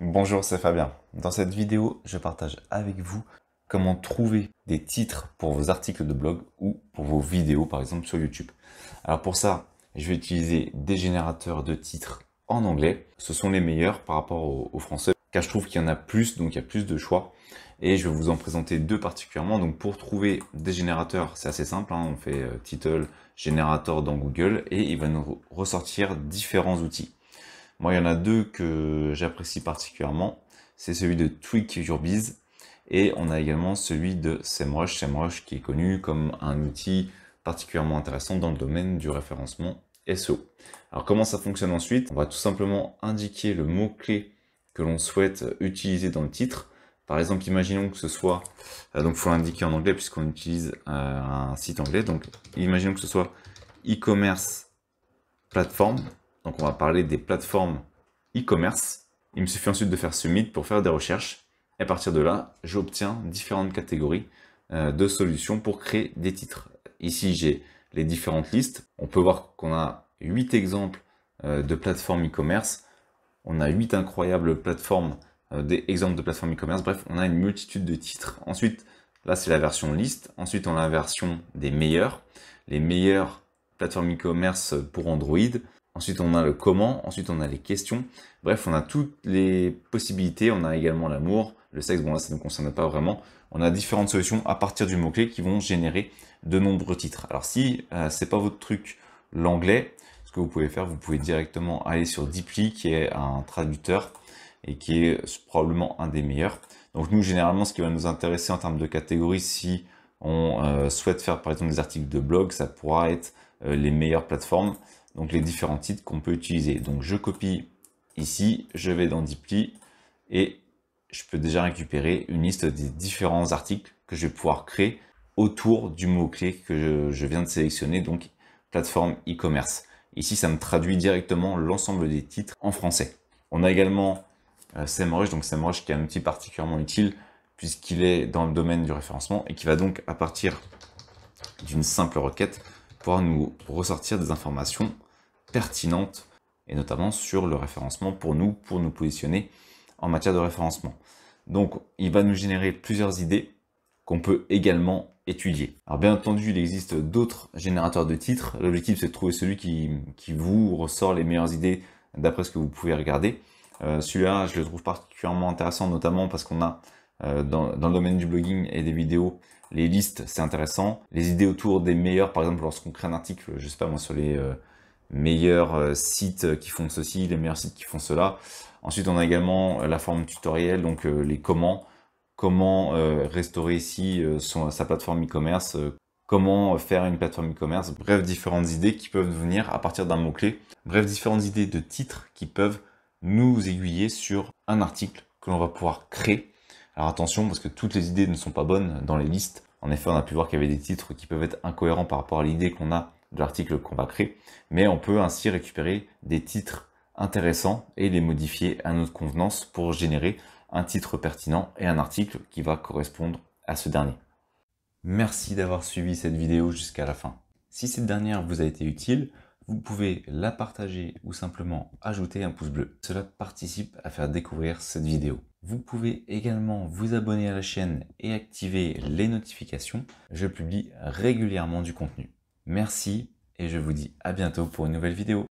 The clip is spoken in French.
Bonjour, c'est Fabien. Dans cette vidéo, je partage avec vous comment trouver des titres pour vos articles de blog ou pour vos vidéos, par exemple sur YouTube. Alors pour ça, je vais utiliser des générateurs de titres en anglais. Ce sont les meilleurs par rapport au français, car je trouve qu'il y en a plus, donc il y a plus de choix. Et je vais vous en présenter deux particulièrement. Donc pour trouver des générateurs, c'est assez simple, hein. On fait title, générateur dans Google, et il va nous ressortir différents outils. Moi, il y en a deux que j'apprécie particulièrement. C'est celui de Tweak Your Biz et on a également celui de SEMrush. SEMrush qui est connu comme un outil particulièrement intéressant dans le domaine du référencement SEO. Alors comment ça fonctionne ensuite? On va tout simplement indiquer le mot-clé que l'on souhaite utiliser dans le titre. Par exemple, imaginons que ce soit, donc il faut l'indiquer en anglais puisqu'on utilise un site anglais. Donc imaginons que ce soit e-commerce plateforme. Donc on va parler des plateformes e-commerce. Il me suffit ensuite de faire submit pour faire des recherches. Et à partir de là, j'obtiens différentes catégories de solutions pour créer des titres. Ici, j'ai les différentes listes. On peut voir qu'on a 8 exemples de plateformes e-commerce. On a 8 incroyables plateformes, des exemples de plateformes e-commerce. Bref, on a une multitude de titres. Ensuite, là, c'est la version liste. Ensuite, on a la version des meilleurs. Les meilleures plateformes e-commerce pour Android. Ensuite, on a le comment. Ensuite, on a les questions. Bref, on a toutes les possibilités. On a également l'amour, le sexe. Bon, là, ça ne nous concerne pas vraiment. On a différentes solutions à partir du mot-clé qui vont générer de nombreux titres. Alors, si c'est pas votre truc, l'anglais, ce que vous pouvez faire, vous pouvez directement aller sur Deeply, qui est un traducteur et qui est probablement un des meilleurs. Donc nous, généralement, ce qui va nous intéresser en termes de catégories, si on souhaite faire par exemple des articles de blog, ça pourra être les meilleures plateformes, donc les différents titres qu'on peut utiliser. Donc je copie ici, je vais dans Deeply et je peux déjà récupérer une liste des différents articles que je vais pouvoir créer autour du mot-clé que je viens de sélectionner, donc plateforme e-commerce. Ici, ça me traduit directement l'ensemble des titres en français. On a également SEMrush, donc SEMrush qui est un outil particulièrement utile puisqu'il est dans le domaine du référencement et qui va donc, à partir d'une simple requête, pouvoir nous ressortir des informations pertinentes et notamment sur le référencement pour nous positionner en matière de référencement. Donc, il va nous générer plusieurs idées qu'on peut également étudier. Alors bien entendu, il existe d'autres générateurs de titres. L'objectif, c'est de trouver celui qui vous ressort les meilleures idées d'après ce que vous pouvez regarder. Celui-là, je le trouve particulièrement intéressant, notamment parce qu'on a dans le domaine du blogging et des vidéos, les listes, c'est intéressant. Les idées autour des meilleurs, par exemple, lorsqu'on crée un article, je sais pas moi, sur les meilleurs sites qui font ceci, les meilleurs sites qui font cela. Ensuite, on a également la forme tutoriel, donc les comment restaurer ici sa plateforme e-commerce, comment faire une plateforme e-commerce, bref, différentes idées qui peuvent venir à partir d'un mot-clé, bref, différentes idées de titres qui peuvent nous aiguiller sur un article que l'on va pouvoir créer. Alors attention, parce que toutes les idées ne sont pas bonnes dans les listes. En effet, on a pu voir qu'il y avait des titres qui peuvent être incohérents par rapport à l'idée qu'on a de l'article qu'on va créer, mais on peut ainsi récupérer des titres intéressants et les modifier à notre convenance pour générer un titre pertinent et un article qui va correspondre à ce dernier. Merci d'avoir suivi cette vidéo jusqu'à la fin. Si cette dernière vous a été utile, vous pouvez la partager ou simplement ajouter un pouce bleu. Cela participe à faire découvrir cette vidéo. Vous pouvez également vous abonner à la chaîne et activer les notifications. Je publie régulièrement du contenu. Merci et je vous dis à bientôt pour une nouvelle vidéo.